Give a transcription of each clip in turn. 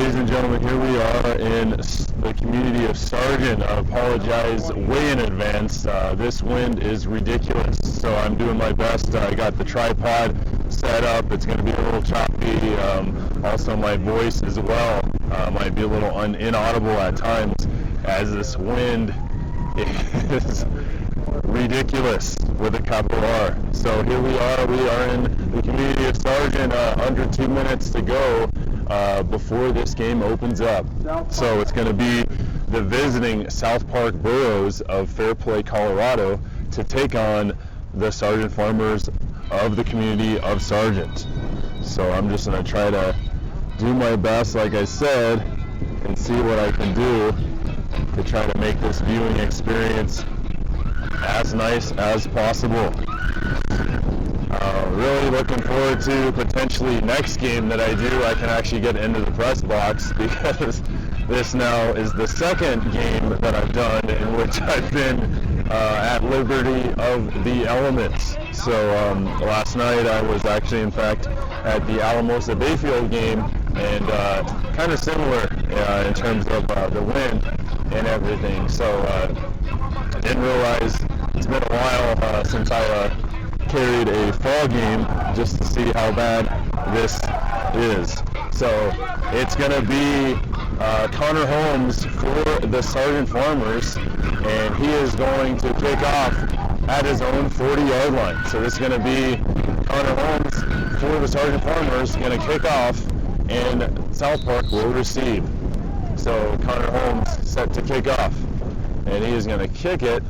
Ladies and gentlemen, here we are in the community of Sargent. I apologize way in advance. This wind is ridiculous, so I'm doing my best. I got the tripod set up. It's going to be a little choppy. Also, my voice as well might be a little inaudible at times as this wind is ridiculous with a capital R. So here we are in the community of Sargent, under 2 minutes to go before this game opens up. So it's going to be the visiting South Park Burros of Fairplay, Colorado to take on the Sargent Farmers of the community of Sargent. So I'm just going to try to do my best, like I said, and see what I can do to try to make this viewing experience as nice as possible. Really looking forward to potentially next game that I do. I can actually get into the press box because this now is the second game that I've done in which I've been at liberty of the elements. So last night I was actually in fact at the Alamosa Bayfield game, and kind of similar in terms of the wind and everything. So I didn't realize it's been a while since I carried a fall game just to see how bad this is. So it's going to be Connor Holmes for the Sargent Farmers, and he is going to kick off at his own 40-yard line. So this is going to be Connor Holmes for the Sargent Farmers, going to kick off, and South Park will receive. So Connor Holmes set to kick off, and he is going to kick it,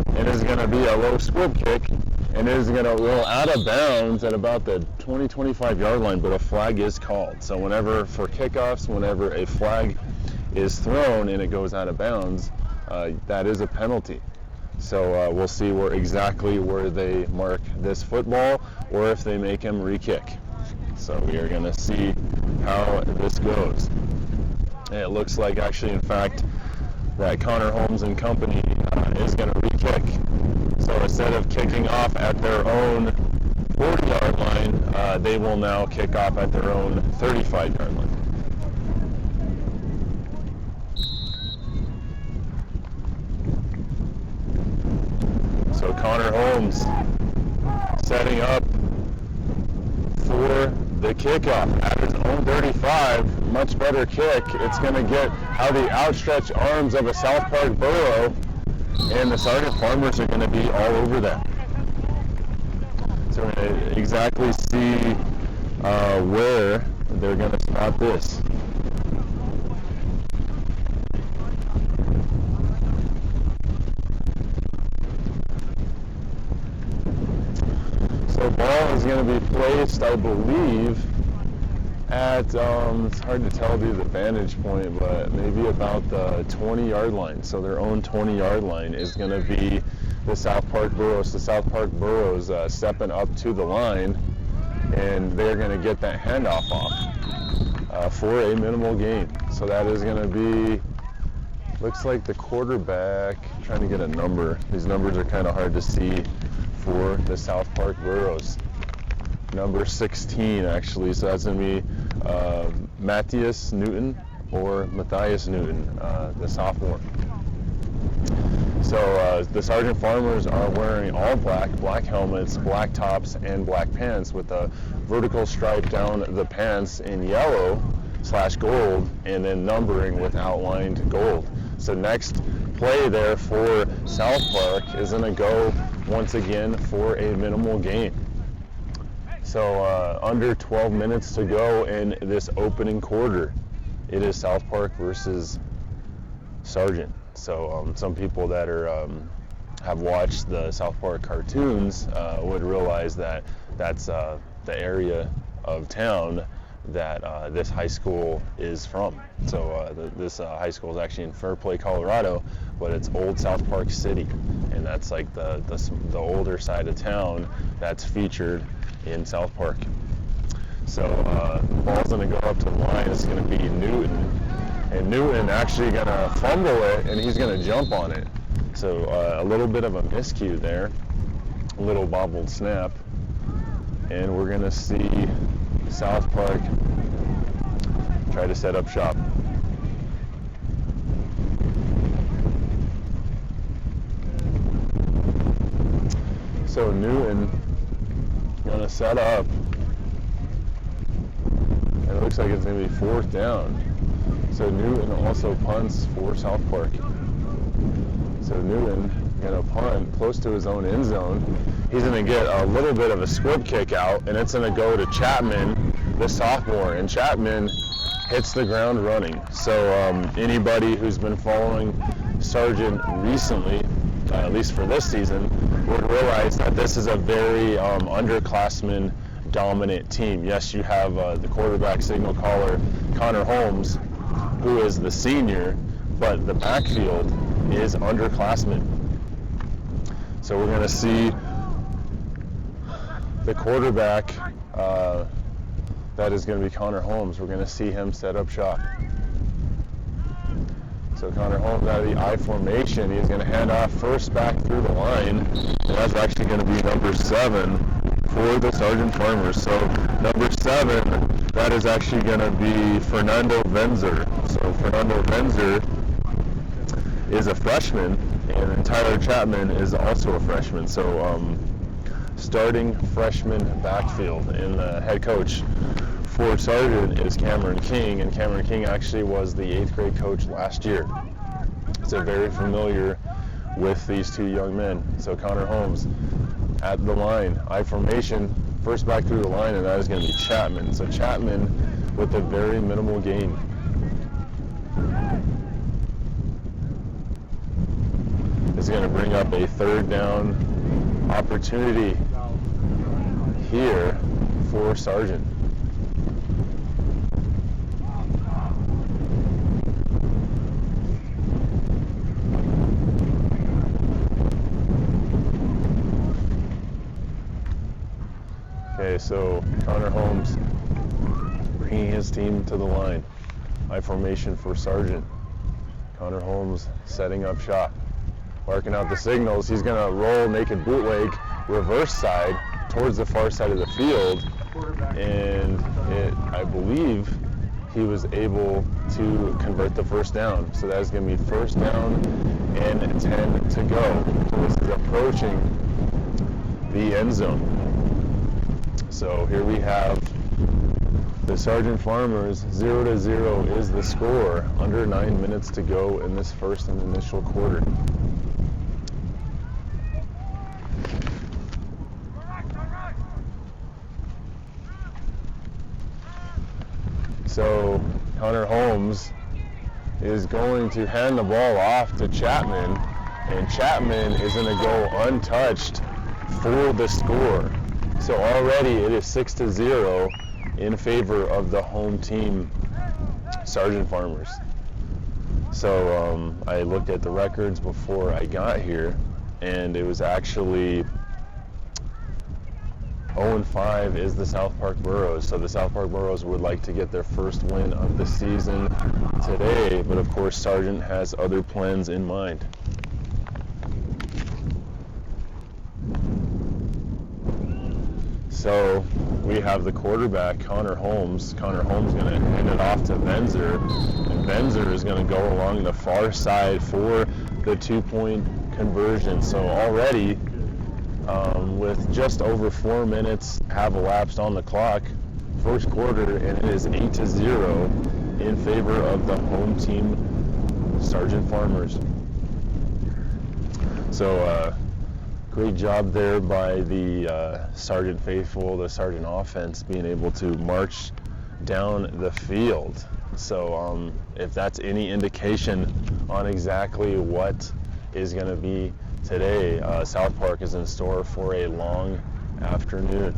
and it is going to be a low squib kick, and it is going to roll out of bounds at about the 20-25 yard line, but a flag is called. So whenever, for kickoffs, whenever a flag is thrown and it goes out of bounds, that is a penalty. So we'll see exactly where they mark this football, or if they make him re-kick. So we are going to see how this goes. And it looks like actually, in fact, that Connor Holmes and company is going to re-kick. So instead of kicking off at their own 40-yard line, they will now kick off at their own 35-yard line. So Connor Holmes setting up for the kickoff at his own 35. Much better kick. It's going to get out the outstretched arms of a South Park Burro, and the Sargent Farmers are going to be all over them. So we're going to exactly see where they're going to spot this. So ball is going to be placed, I believe, at, it's hard to tell due to the vantage point, but maybe about the 20-yard line. So their own 20-yard line is going to be the South Park Burros. The South Park Burros stepping up to the line, and they're going to get that handoff off for a minimal gain. So that is going to be, looks like the quarterback, trying to get a number. These numbers are kind of hard to see for the South Park Burros. Number 16, actually, so that's going to be Matthias Newton or Matthias Newton, the sophomore. So the Sargent Farmers are wearing all black helmets, black tops, and black pants with a vertical stripe down the pants in yellow/gold, and then numbering with outlined gold. So next play there for South Park is going to go once again for a minimal gain. So under 12 minutes to go in this opening quarter. It is South Park versus Sargent. So some people that are have watched the South Park cartoons would realize that that's the area of town that this high school is from. So this high school is actually in Fairplay, Colorado, but it's Old South Park City, and that's like the older side of town that's featured in South Park. So the ball's going to go up to the line. It's going to be Newton, and Newton actually going to fumble it, and he's going to jump on it. So a little bit of a miscue there, a little bobbled snap, and we're going to see South Park try to set up shop. So Newton gonna set up. And it looks like it's gonna be 4th down. So Newton also punts for South Park. So Newton gonna punt close to his own end zone. He's gonna get a little bit of a squib kick out, and it's gonna go to Chapman, the sophomore, and Chapman hits the ground running. So anybody who's been following Sargent recently, at least for this season, would realize that this is a very underclassmen dominant team. Yes, you have the quarterback signal caller, Connor Holmes, who is the senior, but the backfield is underclassmen. So we're going to see the quarterback that is going to be Connor Holmes. We're going to see him set up shop. So Connor Holmes out of the I formation. He's going to hand off first back through the line. And that's actually going to be number 7 for the Sargent Farmers. So number 7, that is actually going to be Fernando Venzer. So Fernando Venzer is a freshman, and Tyler Chapman is also a freshman. So starting freshman backfield, and the head coach for Sargent is Cameron King, and Cameron King actually was the 8th grade coach last year. So very familiar with these two young men. So Connor Holmes at the line, I formation, first back through the line, and that is going to be Chapman. So Chapman with a very minimal gain. This is going to bring up a 3rd down opportunity here for Sargent. Okay, so Connor Holmes bringing his team to the line. I formation for Sargent. Connor Holmes setting up shop, marking out the signals. He's going to roll naked bootleg reverse side towards the far side of the field, and I believe he was able to convert the 1st down. So that is going to be 1st down and 10 to go. So this is approaching the end zone. So here we have the Sargent Farmers. 0-0 is the score. Under 9 minutes to go in this first and initial quarter. So Connor Holmes is going to hand the ball off to Chapman, and Chapman is going to go untouched for the score. So already it is 6-0 in favor of the home team, Sargent Farmers. So I looked at the records before I got here, and it was actually 0-5 is the South Park Burros. So the South Park Burros would like to get their first win of the season today, but of course Sargent has other plans in mind. So we have the quarterback, Connor Holmes. Connor Holmes is going to hand it off to Venzer, and Venzer is going to go along the far side for the 2-point conversion. So already, with just over 4 minutes have elapsed on the clock, first quarter, and it is 8-0 in favor of the home team, Sargent Farmers. So great job there by the Sargent faithful, the Sargent offense, being able to march down the field. So if that's any indication on exactly what is going to be today, South Park is in store for a long afternoon.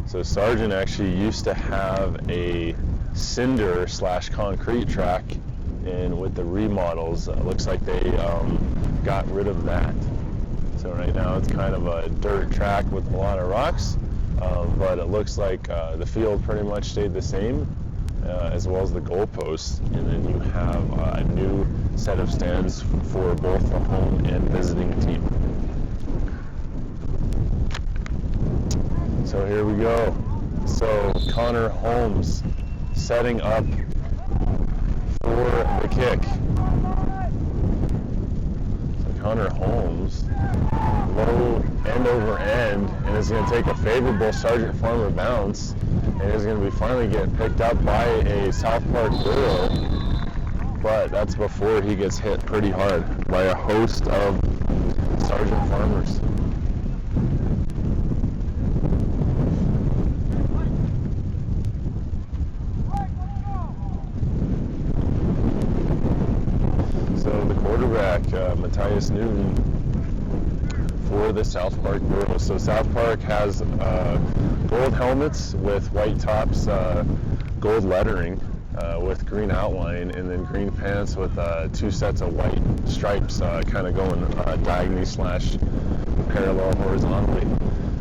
So Sargent actually used to have a cinder / concrete track, and with the remodels, it looks like they got rid of that. So right now it's kind of a dirt track with a lot of rocks, but it looks like the field pretty much stayed the same, as well as the goalposts, and then you have a new set of stands for both the home and visiting team. So here we go. So Connor Holmes setting up for the kick. So Connor Holmes, low end over end, and is going to take a favorable Sargent Farmer bounce, and is going to be finally getting picked up by a South Park Burro, but that's before he gets hit pretty hard by a host of Sargent Farmers. So the quarterback, Matthias Newton, for the South Park Burros. So South Park has gold helmets with white tops, gold lettering with green outline, and then green pants with 2 sets of white stripes kind of going diagonally slash parallel horizontally.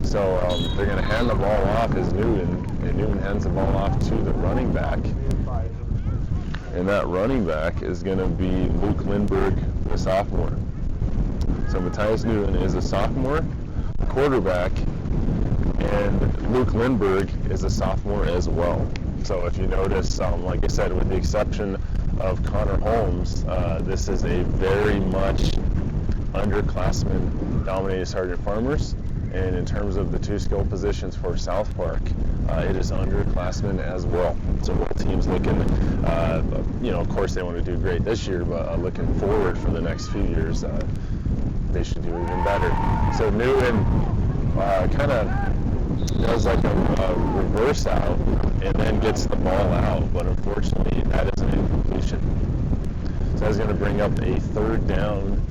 So they're going to hand the ball off as Newton, and Newton hands the ball off to the running back. And that running back is going to be Luke Lindbergh, the sophomore. So Matthias Newton is a sophomore quarterback, and Luke Lindbergh is a sophomore as well. So if you notice, like I said, with the exception of Connor Holmes, this is a very much underclassmen dominated Sargent Farmers. And in terms of the 2 skill positions for South Park, it is underclassmen as well. So both teams looking, of course they want to do great this year, but looking forward for the next few years, they should do even better. So Newton kind of does like a reverse out and then gets the ball out, but unfortunately that is an incompletion. So that's going to bring up a 3rd down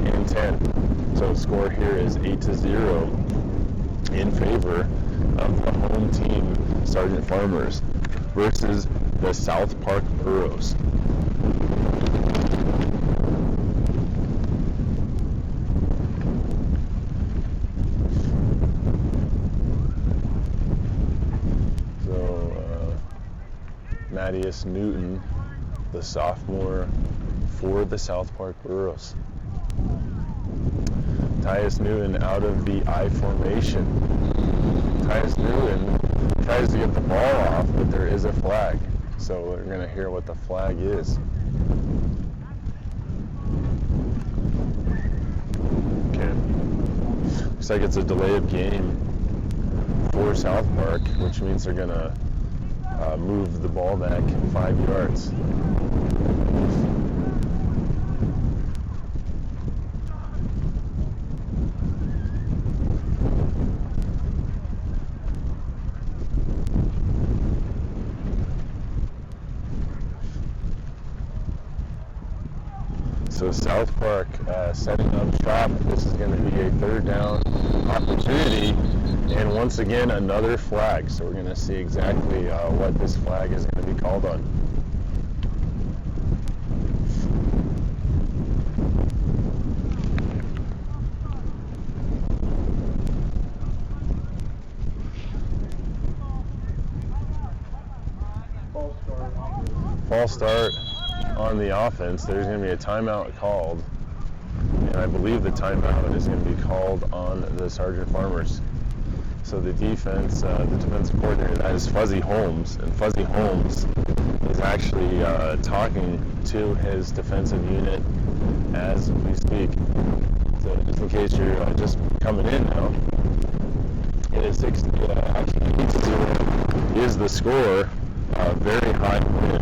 and 10. So the score here is 8-0 in favor of the home team, Sargent Farmers, versus the South Park Burros. So Matthias Newton, the sophomore for the South Park Burros. Matthias Newton out of the I formation. Matthias Newton tries to get the ball off, but there is a flag. So we're going to hear what the flag is. Okay. Looks like it's a delay of game for South Park, which means they're going to move the ball back 5 yards. So South Park setting up shop. This is going to be a 3rd down opportunity, and once again another flag. So we're going to see exactly what this flag is going to be called on. False start on the offense. There's going to be a timeout called, and I believe the timeout is going to be called on the Sargent Farmers. So the defense, the defensive coordinator, that is Fuzzy Holmes, and Fuzzy Holmes is actually talking to his defensive unit as we speak. So just in case you're just coming in now, it is 8-0 is the score. Very high win